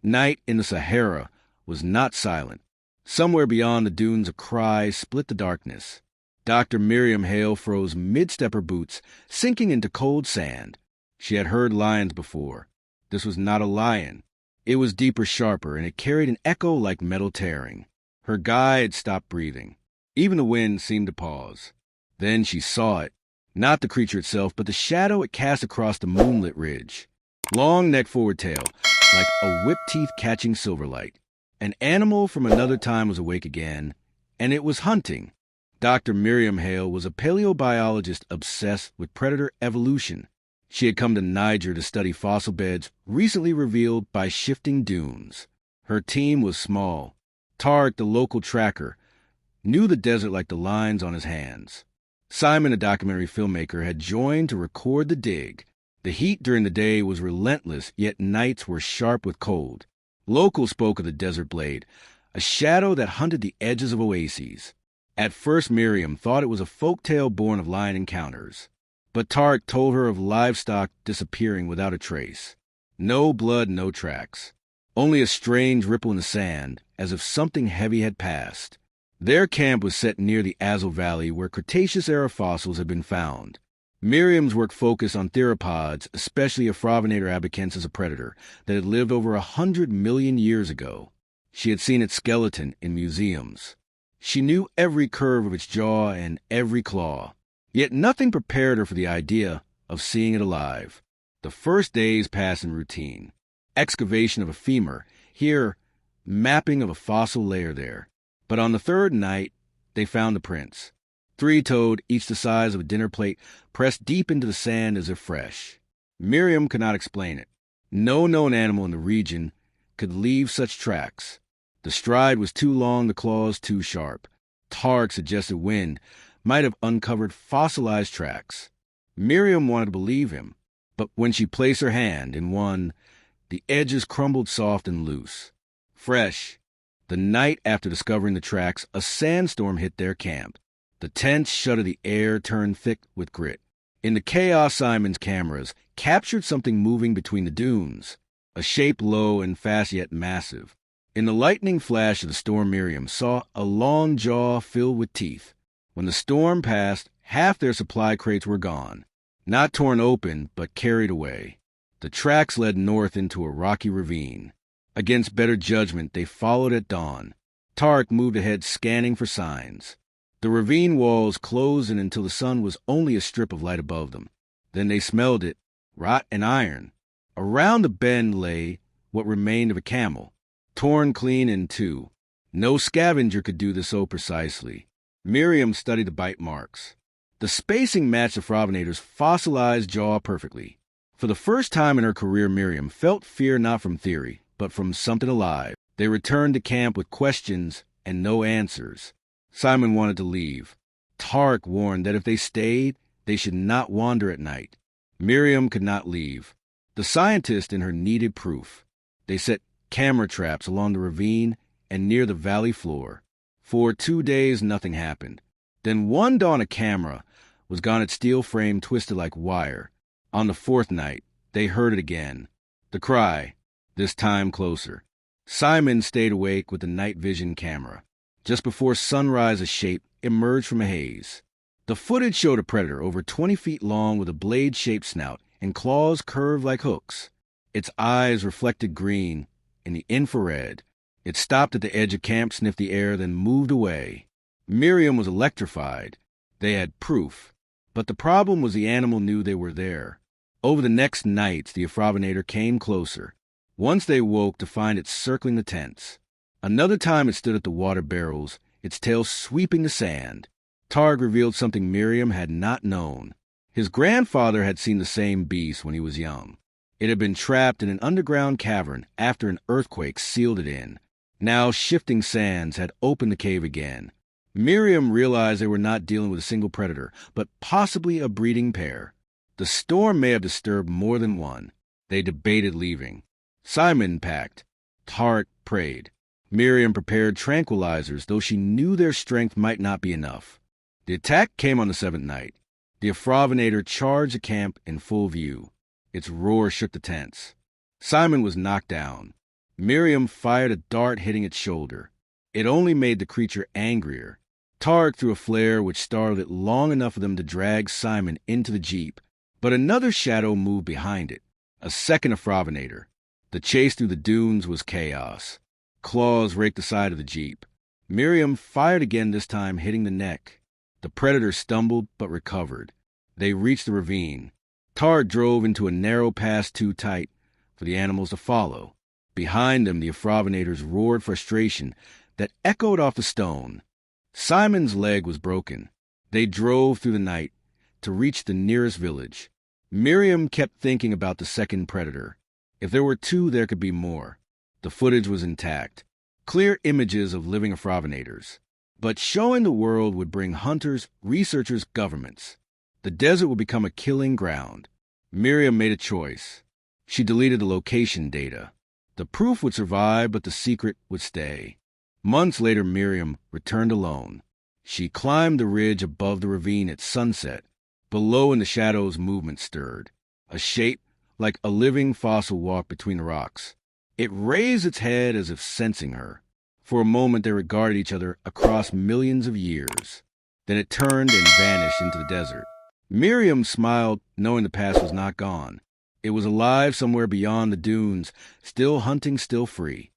Night in the Sahara was not silent. Somewhere beyond the dunes a cry split the darkness. Dr. Miriam Hale froze mid-step her boots, sinking into cold sand. She had heard lions before. This was not a lion. It was deeper, sharper, and it carried an echo like metal tearing. Her guide stopped breathing. Even the wind seemed to pause. Then she saw it. Not the creature itself, but the shadow it cast across the moonlit ridge. Long neck-forward tail, like a whip teeth catching silverlight. An animal from another time was awake again, and it was hunting. Dr. Miriam Hale was a paleobiologist obsessed with predator evolution. She had come to Niger to study fossil beds recently revealed by shifting dunes. Her team was small. Tarek, the local tracker, knew the desert like the lines on his hands. Simon, a documentary filmmaker, had joined to record the dig. The heat during the day was relentless, yet nights were sharp with cold. Locals spoke of the desert blade, a shadow that hunted the edges of oases. At first, Miriam thought it was a folk tale born of lion encounters. But Tarek told her of livestock disappearing without a trace. No blood, no tracks. Only a strange ripple in the sand, as if something heavy had passed. Their camp was set near the Azle Valley, where Cretaceous-era fossils had been found. Miriam's work focused on theropods, especially Afravinator abacensis, a predator that had lived over 100 million years ago. She had seen its skeleton in museums. She knew every curve of its jaw and every claw. Yet nothing prepared her for the idea of seeing it alive. The first days passed in routine. Excavation of a femur, here mapping of a fossil layer there. But on the third night, they found the prints. 3-toed, each the size of a dinner plate, pressed deep into the sand as if fresh. Miriam could not explain it. No known animal in the region could leave such tracks. The stride was too long, the claws too sharp. Tarek suggested wind might have uncovered fossilized tracks. Miriam wanted to believe him, but when she placed her hand in one, the edges crumbled soft and loose. Fresh. The night after discovering the tracks, a sandstorm hit their camp. The tense shut of the air turned thick with grit. In the chaos, Simon's cameras captured something moving between the dunes, a shape low and fast yet massive. In the lightning flash of the storm, Miriam saw a long jaw filled with teeth. When the storm passed, half their supply crates were gone. Not torn open, but carried away. The tracks led north into a rocky ravine. Against better judgment, they followed at dawn. Tarek moved ahead, scanning for signs. The ravine walls closed in until the sun was only a strip of light above them. Then they smelled it, rot and iron. Around the bend lay what remained of a camel, torn clean in two. No scavenger could do this so precisely. Miriam studied the bite marks. The spacing matched the Afravinator's fossilized jaw perfectly. For the first time in her career, Miriam felt fear not from theory, but from something alive. They returned to camp with questions and no answers. Simon wanted to leave. Tarek warned that if they stayed, they should not wander at night. Miriam could not leave. The scientist in her needed proof. They set camera traps along the ravine and near the valley floor. For 2 days, nothing happened. Then one dawn, a camera was gone, its steel frame twisted like wire. On the fourth night, they heard it again. The cry, this time closer. Simon stayed awake with the night vision camera. Just before sunrise, a shape emerged from a haze. The footage showed a predator over 20 feet long with a blade-shaped snout and claws curved like hooks. Its eyes reflected green in the infrared. It stopped at the edge of camp, sniffed the air, then moved away. Miriam was electrified. They had proof. But the problem was the animal knew they were there. Over the next nights, the Afravinator came closer. Once they woke to find it circling the tents. Another time it stood at the water barrels, its tail sweeping the sand. Tarek revealed something Miriam had not known. His grandfather had seen the same beast when he was young. It had been trapped in an underground cavern after an earthquake sealed it in. Now shifting sands had opened the cave again. Miriam realized they were not dealing with a single predator, but possibly a breeding pair. The storm may have disturbed more than one. They debated leaving. Simon packed. Tarek prayed. Miriam prepared tranquilizers, though she knew their strength might not be enough. The attack came on the 7th night. The Afravinator charged the camp in full view. Its roar shook the tents. Simon was knocked down. Miriam fired a dart hitting its shoulder. It only made the creature angrier. Targ threw a flare which startled it long enough for them to drag Simon into the jeep. But another shadow moved behind it, a second Afrovinator. The chase through the dunes was chaos. Claws raked the side of the jeep. Miriam fired again, this time hitting the neck. The predator stumbled but recovered. They reached the ravine. Targ drove into a narrow pass too tight for the animals to follow. Behind them, the Afrovinators roared frustration that echoed off the stone. Simon's leg was broken. They drove through the night to reach the nearest village. Miriam kept thinking about the second predator. If there were two, there could be more. The footage was intact. Clear images of living Afrovinators. But showing the world would bring hunters, researchers, governments. The desert would become a killing ground. Miriam made a choice. She deleted the location data. The proof would survive, but the secret would stay. Months later, Miriam returned alone. She climbed the ridge above the ravine at sunset. Below in the shadows, movement stirred. A shape like a living fossil walked between the rocks. It raised its head as if sensing her. For a moment, they regarded each other across millions of years. Then it turned and vanished into the desert. Miriam smiled, knowing the past was not gone. It was alive somewhere beyond the dunes, still hunting, still free.